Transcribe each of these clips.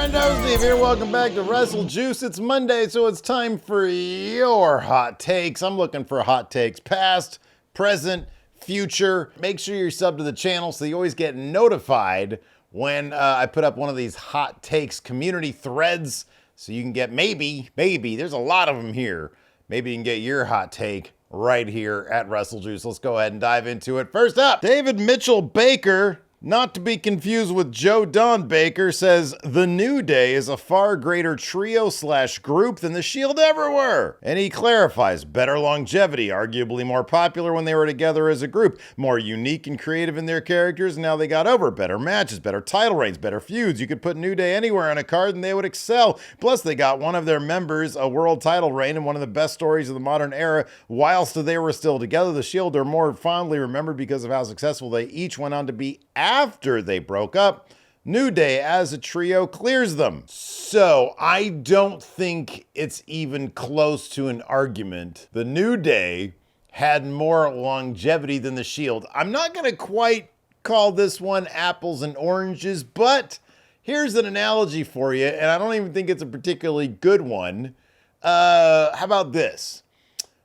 Steve here. Welcome back to Wrestle Juice. It's Monday, so it's time for your hot takes. I'm looking for hot takes past, present, future. Make sure you're subbed to the channel so you always get notified when I put up one of these hot takes community threads, so you can get maybe, there's a lot of them here. Maybe you can get your hot take right here at Wrestle Juice. Let's go ahead and dive into it. First up, David Mitchell Baker, not to be confused with Joe Don Baker, says The New Day is a far greater trio/group than the Shield ever were. And he clarifies, better longevity, arguably more popular when they were together as a group, more unique and creative in their characters, and now they got over, better matches, better title reigns, better feuds. You could put New Day anywhere on a card and they would excel. Plus they got one of their members a world title reign and one of the best stories of the modern era whilst they were still together. The Shield are more fondly remembered because of how successful they each went on to be after they broke up. New Day as a trio clears them. So I don't think it's even close to an argument. The New Day had more longevity than the Shield. I'm not going to quite call this one apples and oranges, but here's an analogy for you, and I don't even think it's a particularly good one. How about this?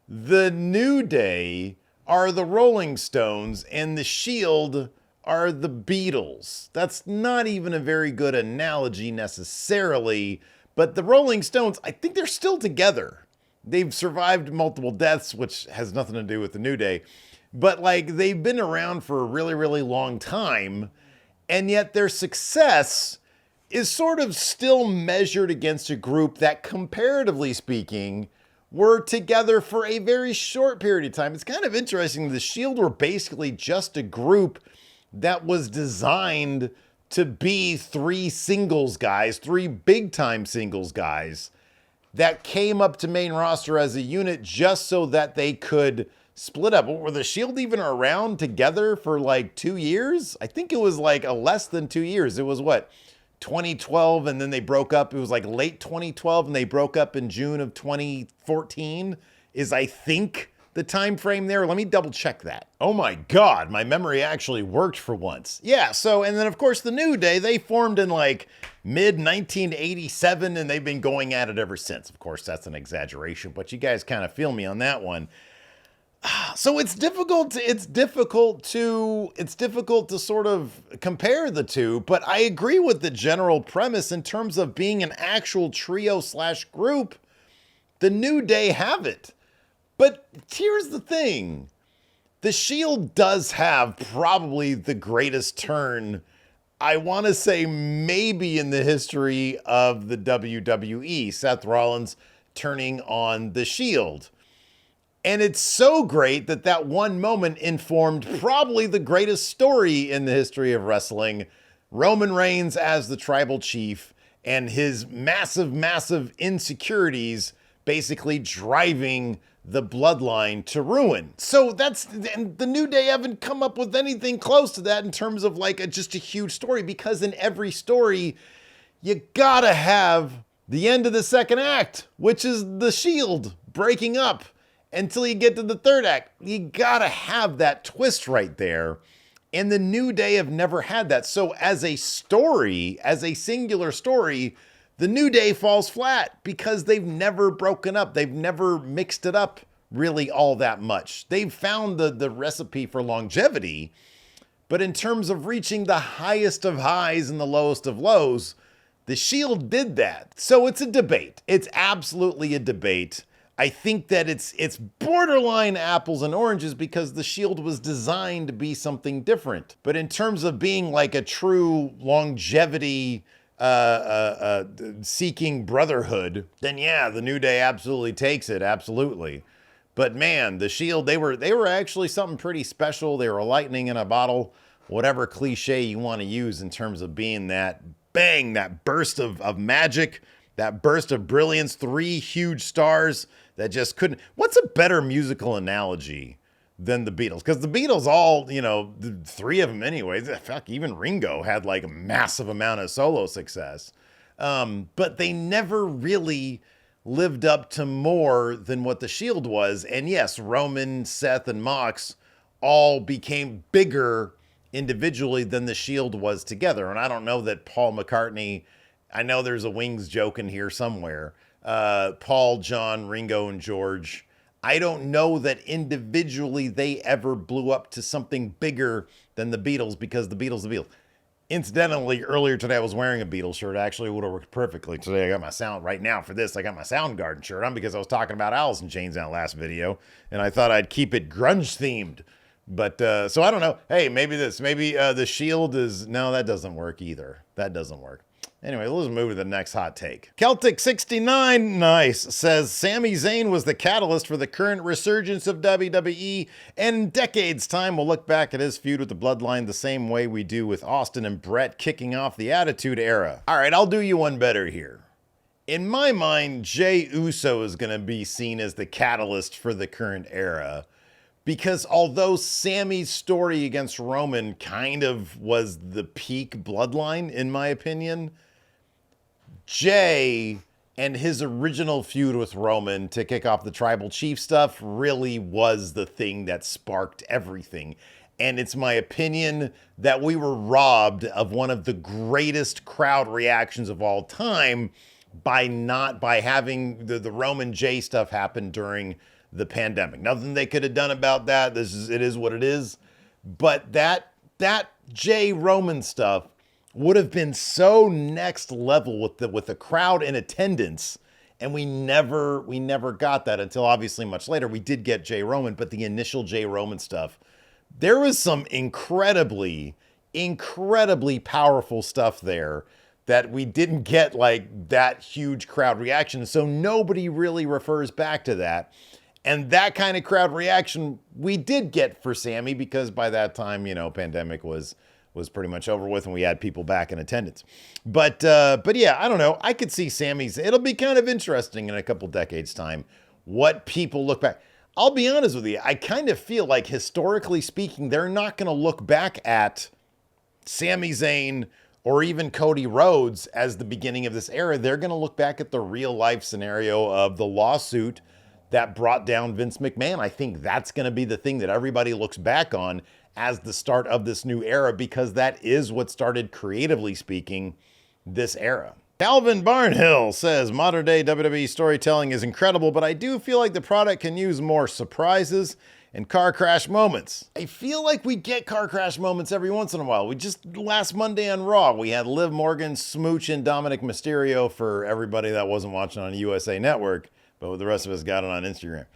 The New Day are the Rolling Stones, and the Shield are the Beatles. That's not even a very good analogy necessarily, but the Rolling Stones, I think they're still together. They've survived multiple deaths, which has nothing to do with the New Day, but like they've been around for a really, really long time, and yet their success is sort of still measured against a group that, comparatively speaking, were together for a very short period of time. It's kind of interesting. The Shield were basically just a group that was designed to be three singles guys, three big-time singles guys that came up to main roster as a unit just so that they could split up. Were the Shield even around together for like 2 years? I think it was like a less than 2 years. It was what, 2012, and then they broke up. It was like late 2012, and they broke up in June of 2014 is, I think, the time frame there. Let me double check that. Oh my God, my memory actually worked for once. Yeah, so, and then of course the New Day, they formed in like mid 1987 and they've been going at it ever since. Of course, that's an exaggeration, but you guys kind of feel me on that one. So it's difficult to sort of compare the two, but I agree with the general premise in terms of being an actual trio/group. The New Day have it. But here's the thing. The Shield does have probably the greatest turn, I want to say maybe in the history of the WWE. Seth Rollins turning on the Shield. And it's so great that that one moment informed probably the greatest story in the history of wrestling. Roman Reigns as the tribal chief and his massive insecurities basically driving the bloodline to ruin. So and the New Day haven't come up with anything close to that in terms of like just a huge story, because in every story, you gotta have the end of the second act, which is the Shield breaking up until you get to the third act. You gotta have that twist right there. And the New Day have never had that. So as a story, as a singular story, the New Day falls flat because they've never broken up. They've never mixed it up really all that much. They've found the recipe for longevity, but in terms of reaching the highest of highs and the lowest of lows, the Shield did that. So it's a debate. It's absolutely a debate. I think that it's borderline apples and oranges because the Shield was designed to be something different. But in terms of being like a true longevity seeking brotherhood, then yeah, the New Day absolutely takes it, absolutely. But man, the Shield, they were actually something pretty special. They were lightning in a bottle, whatever cliche you want to use in terms of being that bang, that burst of magic, that burst of brilliance, three huge stars that just couldn't. What's a better musical analogy than the Beatles? Because the Beatles all, the three of them anyways, fuck, even Ringo had like a massive amount of solo success. But they never really lived up to more than what the Shield was. And yes, Roman, Seth, and Mox all became bigger individually than the Shield was together. And I don't know that Paul McCartney I know there's a Wings joke in here somewhere. Paul, John, Ringo, and George. I don't know that individually they ever blew up to something bigger than the Beatles, because the Beatles. Incidentally, earlier today I was wearing a Beatles shirt. Actually, would have worked perfectly. Today I got my sound, right now for this, I got my Soundgarden shirt on because I was talking about Alice in Chains in that last video, and I thought I'd keep it grunge themed. But, so I don't know. Hey, maybe the Shield is, no, that doesn't work either. That doesn't work. Anyway, let's move to the next hot take. Celtic69, nice, says Sami Zayn was the catalyst for the current resurgence of WWE, and in decades' time we'll look back at his feud with the Bloodline the same way we do with Austin and Brett kicking off the Attitude Era. All right, I'll do you one better here. In my mind, Jey Uso is going to be seen as the catalyst for the current era, because although Sami's story against Roman kind of was the peak Bloodline, in my opinion, Jey and his original feud with Roman to kick off the Tribal Chief stuff really was the thing that sparked everything. And it's my opinion that we were robbed of one of the greatest crowd reactions of all time by having the Roman Jey stuff happen during the pandemic. Nothing they could have done about that. It is what it is. But that Jey Roman stuff would have been so next level with the crowd in attendance, and we never got that until obviously much later. We did get Jey Roman, but the initial Jey Roman stuff, there was some incredibly powerful stuff there that we didn't get, like that huge crowd reaction. So nobody really refers back to that. And that kind of crowd reaction we did get for Sami, because by that time, pandemic was pretty much over with and we had people back in attendance. But yeah, I don't know. I could see it'll be kind of interesting in a couple decades time what people look back. I'll be honest with you. I kind of feel like, historically speaking, they're not going to look back at Sami Zayn or even Cody Rhodes as the beginning of this era. They're going to look back at the real life scenario of the lawsuit that brought down Vince McMahon. I think that's going to be the thing that everybody looks back on as the start of this new era, because that is what started, creatively speaking, this era. Calvin Barnhill says, modern day WWE storytelling is incredible, but I do feel like the product can use more surprises and car crash moments. I feel like we get car crash moments every once in a while. Last Monday on Raw, we had Liv Morgan smooching Dominic Mysterio, for everybody that wasn't watching on USA Network, but the rest of us got it on Instagram.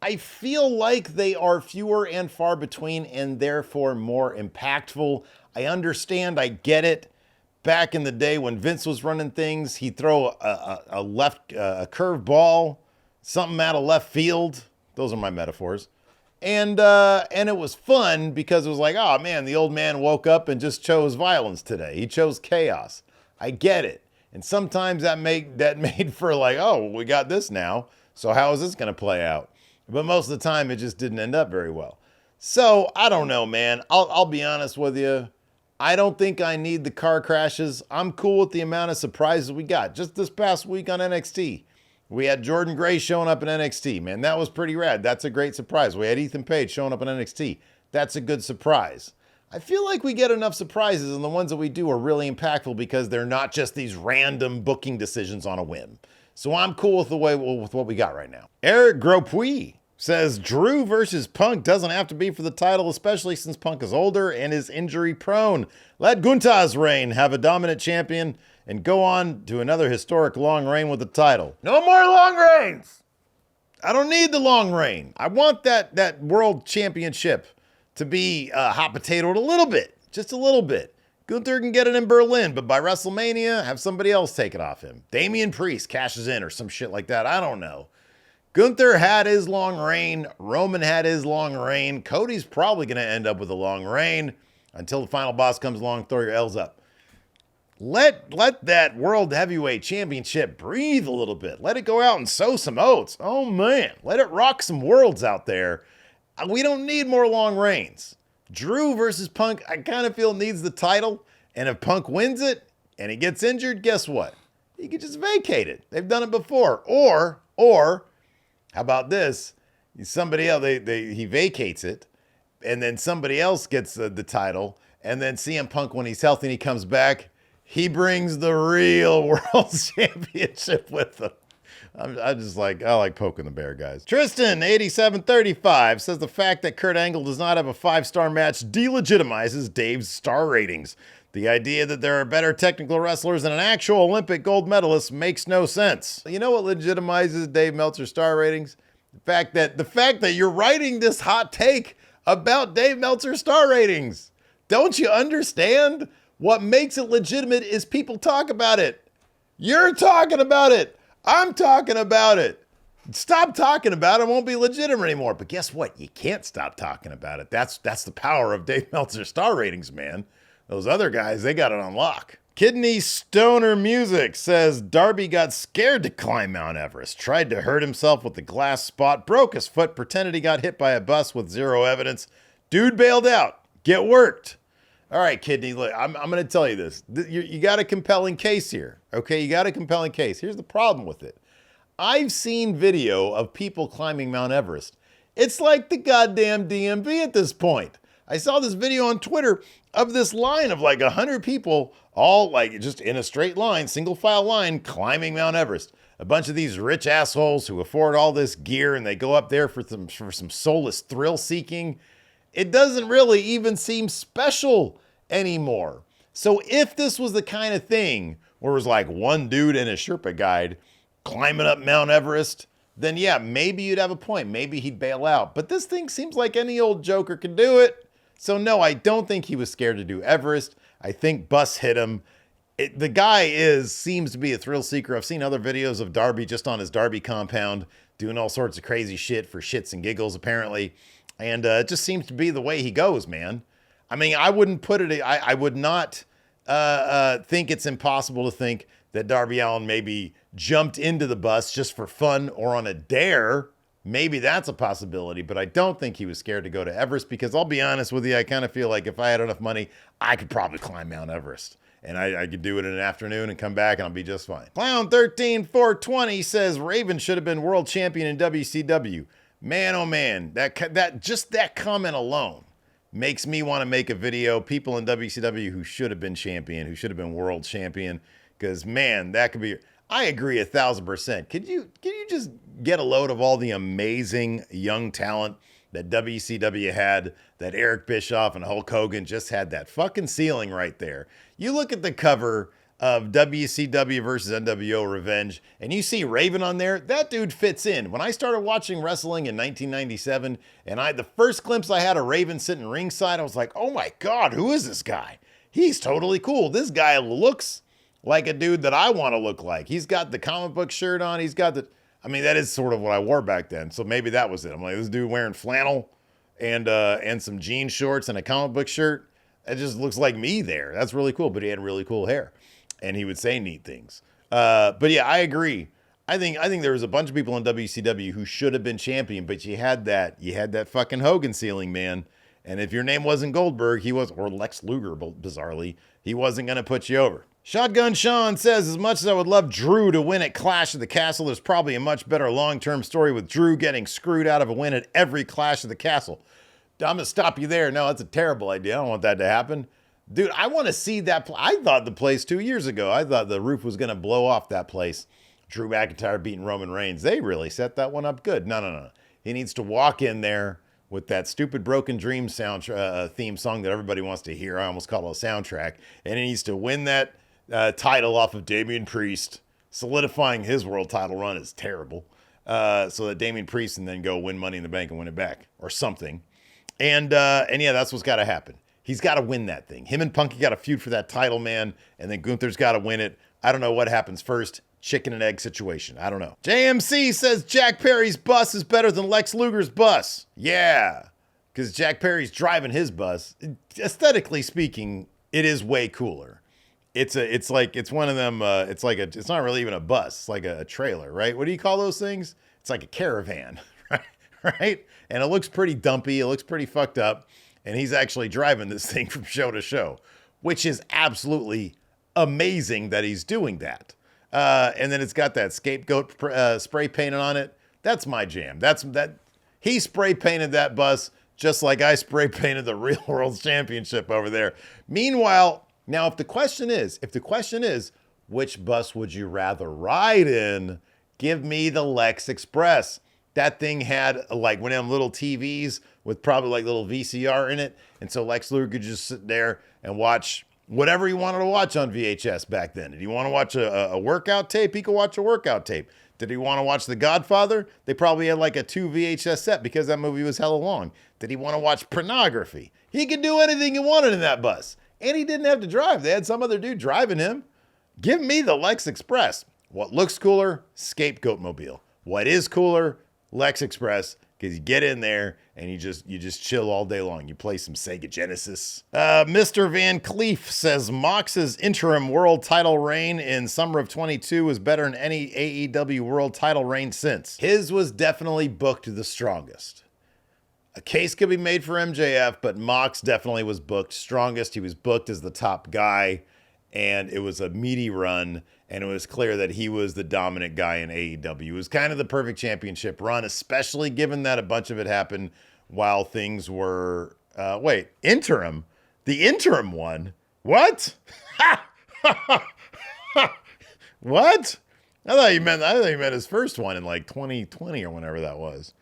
I feel like they are fewer and far between, and therefore more impactful. I understand, I get it. Back in the day when Vince was running things, he'd throw a curve ball, something out of left field. Those are my metaphors. And it was fun because it was like, oh man, the old man woke up and just chose violence today. He chose chaos. I get it. And sometimes that made for like, oh, we got this now. So how is this going to play out? But most of the time, it just didn't end up very well. So, I don't know, man. I'll be honest with you. I don't think I need the car crashes. I'm cool with the amount of surprises we got. Just this past week on NXT, we had Jordan Gray showing up in NXT. Man, that was pretty rad. That's a great surprise. We had Ethan Page showing up in NXT. That's a good surprise. I feel like we get enough surprises, and the ones that we do are really impactful because they're not just these random booking decisions on a whim. So I'm cool with what we got right now. Eric Gropuy says Drew versus Punk doesn't have to be for the title, especially since Punk is older and is injury prone. Let Gunther's reign have a dominant champion and go on to another historic long reign with the title. No more long reigns. I don't need the long reign. I want that world championship to be hot potatoed a little bit, just a little bit. Gunther can get it in Berlin, but by WrestleMania, have somebody else take it off him. Damian Priest cashes in or some shit like that. I don't know. Gunther had his long reign. Roman had his long reign. Cody's probably going to end up with a long reign until the final boss comes along. Throw your L's up. Let that World Heavyweight Championship breathe a little bit. Let it go out and sow some oats. Oh, man. Let it rock some worlds out there. We don't need more long reigns. Drew versus Punk, I kind of feel needs the title. And if Punk wins it and he gets injured, guess what? He could just vacate it. They've done it before. Or how about this? Somebody else, he vacates it, and then somebody else gets the title, and then CM Punk, when he's healthy and he comes back, He brings the real world championship with him. I like poking the bear, guys. Tristan, 8735, says the fact that Kurt Angle does not have a 5-star match delegitimizes Dave's star ratings. The idea that there are better technical wrestlers than an actual Olympic gold medalist makes no sense. You know what legitimizes Dave Meltzer's star ratings? The fact that you're writing this hot take about Dave Meltzer's star ratings. Don't you understand? What makes it legitimate is people talk about it. You're talking about it. I'm talking about it. Stop talking about it. It won't be legitimate anymore. But guess what? You can't stop talking about it. That's the power of Dave Meltzer's star ratings, man. Those other guys, they got it on lock. Kidney Stoner Music says Darby got scared to climb Mount Everest, tried to hurt himself with the glass spot, broke his foot, pretended he got hit by a bus with zero evidence. Dude bailed out. Get worked. All right, Kidney, look, I'm going to tell you this. You got a compelling case here, okay? You got a compelling case. Here's the problem with it. I've seen video of people climbing Mount Everest. It's like the goddamn DMV at this point. I saw this video on Twitter of this line of like 100 people all like just in a straight line, single file line, climbing Mount Everest. A bunch of these rich assholes who afford all this gear and they go up there for some soulless thrill seeking. It doesn't really even seem special anymore. So if this was the kind of thing where it was like one dude and a Sherpa guide climbing up Mount Everest, then yeah, maybe you'd have a point. Maybe he'd bail out. But this thing seems like any old joker could do it. So no, I don't think he was scared to do Everest. I think bus hit him. The guy seems to be a thrill seeker. I've seen other videos of Darby just on his Darby compound doing all sorts of crazy shit for shits and giggles apparently. And it just seems to be the way he goes, man. I mean, I wouldn't put it, I would not think it's impossible to think that Darby Allin maybe jumped into the bus just for fun or on a dare. Maybe that's a possibility, but I don't think he was scared to go to Everest because I'll be honest with you, I kind of feel like if I had enough money, I could probably climb Mount Everest. And I could do it in an afternoon and come back and I'll be just fine. Clown13420 says Raven should have been world champion in WCW. Man, oh man, that comment alone makes me want to make a video. People in WCW who should have been champion, who should have been world champion, because man, that could be. I agree 1,000%. Could you just get a load of all the amazing young talent that WCW had? That Eric Bischoff and Hulk Hogan just had that fucking ceiling right there. You look at the cover of WCW versus NWO Revenge, and you see Raven on there, that dude fits in. When I started watching wrestling in 1997, and the first glimpse I had of Raven sitting ringside, I was like, oh my God, who is this guy? He's totally cool. This guy looks like a dude that I want to look like. He's got the comic book shirt on. He's got that is sort of what I wore back then. So maybe that was it. I'm like, this dude wearing flannel and some jean shorts and a comic book shirt. It just looks like me there. That's really cool. But he had really cool hair. And he would say neat things. But yeah, I agree. I think there was a bunch of people in WCW who should have been champion, but you had that fucking Hogan ceiling, man. And if your name wasn't Goldberg, or Lex Luger, bizarrely, he wasn't going to put you over. Shotgun Sean says, as much as I would love Drew to win at Clash of the Castle, there's probably a much better long-term story with Drew getting screwed out of a win at every Clash of the Castle. I'm going to stop you there. No, that's a terrible idea. I don't want that to happen. Dude, I want to see that. I thought the place 2 years ago, I thought the roof was going to blow off that place. Drew McIntyre beating Roman Reigns. They really set that one up good. No. He needs to walk in there with that stupid Broken Dream theme song that everybody wants to hear. I almost call it a soundtrack. And he needs to win that title off of Damian Priest. Solidifying his world title run is terrible. So that Damian Priest can then go win Money in the Bank and win it back or something. And yeah, that's what's got to happen. He's got to win that thing. Him and Punky got a feud for that title, man. And then Gunther's got to win it. I don't know what happens first. Chicken and egg situation. I don't know. JMC says Jack Perry's bus is better than Lex Luger's bus. Yeah, because Jack Perry's driving his bus. Aesthetically speaking, it is way cooler. It's one of them. It's not really even a bus. It's like a trailer, right? What do you call those things? It's like a caravan, right? And it looks pretty dumpy. It looks pretty fucked up. And he's actually driving this thing from show to show, which is absolutely amazing that he's doing that. And then it's got that scapegoat spray painted on it. That's my jam. He spray painted that bus just like I spray painted the Real World Championship over there. Meanwhile, Now, if the question is, which bus would you rather ride in? Give me the Lex Express. That thing had like one of them little TVs with probably like little VCR in it. And so Lex Luger could just sit there and watch whatever he wanted to watch on VHS back then. Did he want to watch a workout tape? He could watch a workout tape. Did he want to watch The Godfather? They probably had like a 2 VHS set because that movie was hella long. Did he want to watch pornography? He could do anything he wanted in that bus. And he didn't have to drive. They had some other dude driving him. Give me the Lex Express. What looks cooler? Scapegoat Mobile. What is cooler? Lex Express. Because you get in there and you just chill all day long. You play some Sega Genesis. Mr. Van Cleef says Mox's interim world title reign in summer of 22 was better than any AEW world title reign since. His was definitely booked the strongest. A case could be made for MJF, but Mox definitely was booked strongest. He was booked as the top guy, and it was a meaty run, and it was clear that he was the dominant guy in AEW. It was kind of the perfect championship run, especially given that a bunch of it happened while things were, interim? The interim one? What? What? I thought you meant his first one in like 2020 or whenever that was.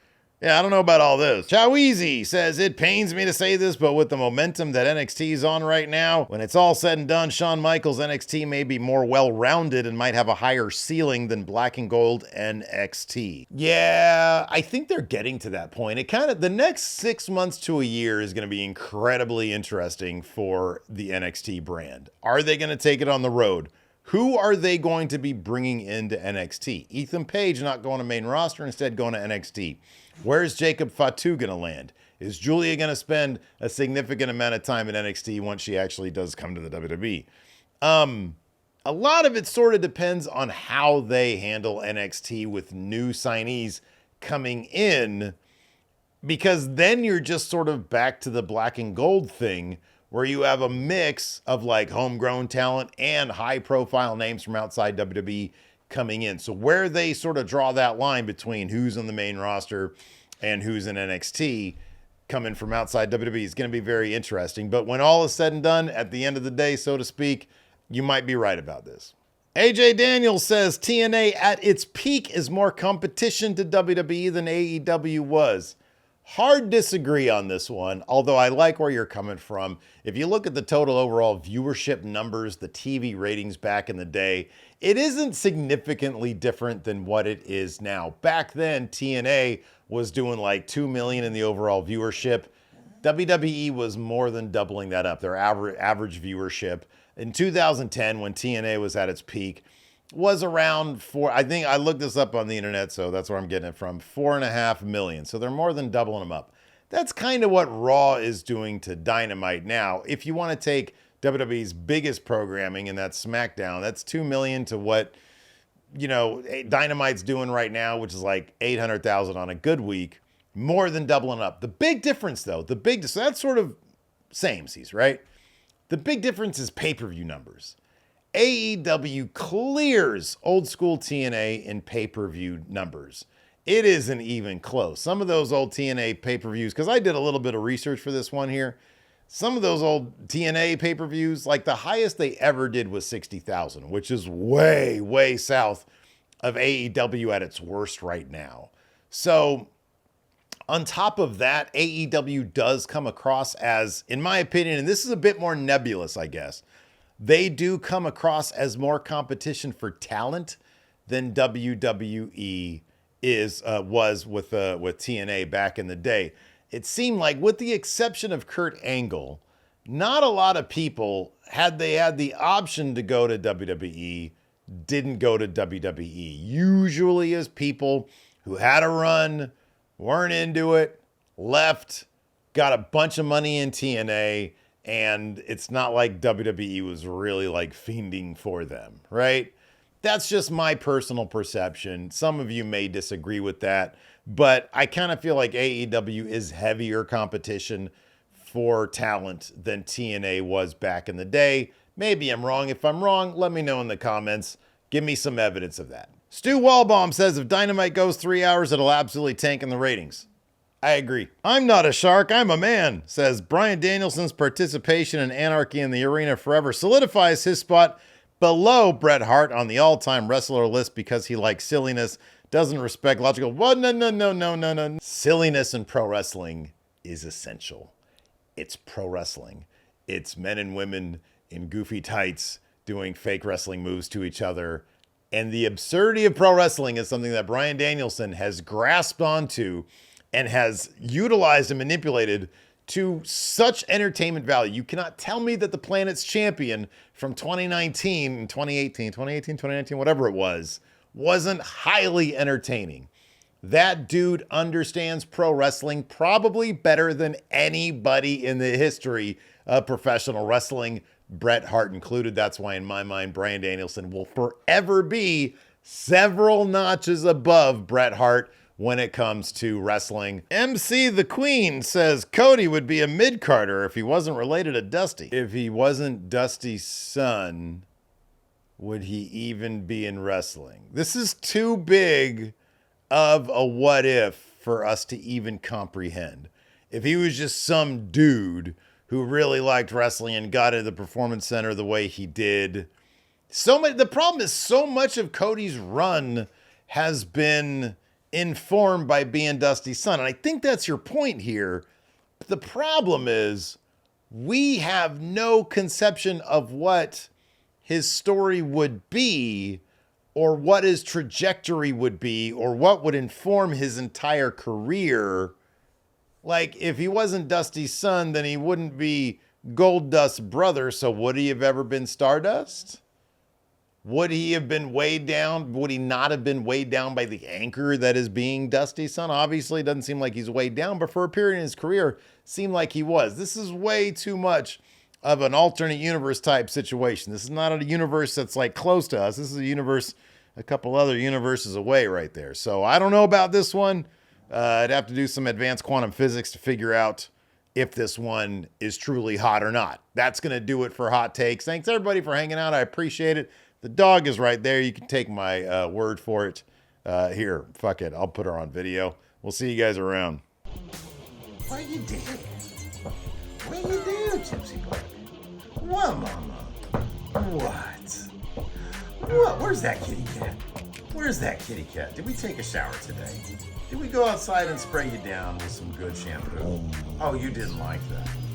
Yeah, I don't know about all this. Choweezy says, it pains me to say this, but with the momentum that NXT is on right now, when it's all said and done, Shawn Michaels' NXT may be more well-rounded and might have a higher ceiling than Black and Gold NXT. Yeah, I think they're getting to that point. The next 6 months to a year is going to be incredibly interesting for the NXT brand. Are they going to take it on the road? Who are they going to be bringing into NXT? Ethan Page not going to main roster, instead going to NXT. Where's Jacob Fatu going to land? Is Julia going to spend a significant amount of time in NXT once she actually does come to the WWE? A lot of it sort of depends on how they handle NXT with new signees coming in, because then you're just sort of back to the Black and Gold thing, where you have a mix of like homegrown talent and high profile names from outside WWE coming in. So where they sort of draw that line between who's on the main roster and who's in NXT coming from outside WWE is going to be very interesting. But when all is said and done, at the end of the day, so to speak, you might be right about this. AJ Daniels says TNA at its peak is more competition to WWE than AEW was. Hard disagree on this one, although I like where you're coming from. If you look at the total overall viewership numbers, the TV ratings back in the day, it isn't significantly different than what it is now. Back then, TNA was doing like 2 million in the overall viewership. WWE was more than doubling that up, their average viewership. In 2010, when TNA was at its peak, was around I think I looked this up on the internet, so that's where I'm getting it from, 4.5 million. So they're more than doubling them up. That's kind of what Raw is doing to Dynamite now. If you want to take WWE's biggest programming, and that's SmackDown, that's 2 million to what, Dynamite's doing right now, which is like 800,000 on a good week, more than doubling up. The big difference though, so that's sort of samesies, right? The big difference is pay-per-view numbers. AEW clears old school TNA in pay-per-view numbers. It isn't even close. Some of those old TNA pay-per-views, because I did a little bit of research for this one here, some of those old TNA pay-per-views, like the highest they ever did was 60,000, which is way, way south of AEW at its worst right now. So on top of that, AEW does come across as, in my opinion, and this is a bit more nebulous, I guess, they do come across as more competition for talent than WWE was with TNA back in the day. It seemed like, with the exception of Kurt Angle, not a lot of people, had they had the option to go to WWE, didn't go to WWE. Usually as people who had a run, weren't into it, left, got a bunch of money in TNA, and it's not like WWE was really like fiending for them, right? That's just my personal perception. Some of you may disagree with that, but I kind of feel like AEW is heavier competition for talent than TNA was back in the day. Maybe I'm wrong. If I'm wrong, let me know in the comments. Give me some evidence of that. Stu Wallbaum says if Dynamite goes 3 hours, it'll absolutely tank in the ratings. I agree. I'm not a shark, I'm a man, says Bryan Danielson's participation in Anarchy in the Arena forever solidifies his spot below Bret Hart on the all-time wrestler list because he likes silliness, doesn't respect logical. Well, no. Silliness in pro wrestling is essential. It's pro wrestling. It's men and women in goofy tights doing fake wrestling moves to each other. And the absurdity of pro wrestling is something that Bryan Danielson has grasped onto and has utilized and manipulated to such entertainment value. You cannot tell me that the Planet's champion from 2019, 2019, whatever it was, wasn't highly entertaining. That dude understands pro wrestling probably better than anybody in the history of professional wrestling, Bret Hart included. That's why in my mind, Bryan Danielson will forever be several notches above Bret Hart when it comes to wrestling. MC the Queen says Cody would be a mid-carder if he wasn't related to Dusty. If he wasn't Dusty's son, would he even be in wrestling? This is too big of a what if for us to even comprehend. If he was just some dude who really liked wrestling and got into the Performance Center the way he did. The problem is so much of Cody's run has been informed by being Dusty's son. And I think that's your point here. The problem is we have no conception of what his story would be or what his trajectory would be or what would inform his entire career. Like, if he wasn't Dusty's son, then he wouldn't be Goldust's brother. So would he have ever been Stardust? Would he have been weighed down? Would he not have been weighed down by the anchor that is being Dusty's son? Obviously, it doesn't seem like he's weighed down, but for a period in his career, seemed like he was. This is way too much of an alternate universe type situation. This is not a universe that's like close to us. This is a universe a couple other universes away right there. So I don't know about this one. I'd have to do some advanced quantum physics to figure out if this one is truly hot or not. That's going to do it for Hot Takes. Thanks everybody for hanging out. I appreciate it. The dog is right there. You can take my word for it. Here, fuck it. I'll put her on video. We'll see you guys around. What you did? What you do, Gypsy Boy? What, Mama? What? Where's that kitty cat? Where's that kitty cat? Did we take a shower today? Did we go outside and spray you down with some good shampoo? Oh, you didn't like that.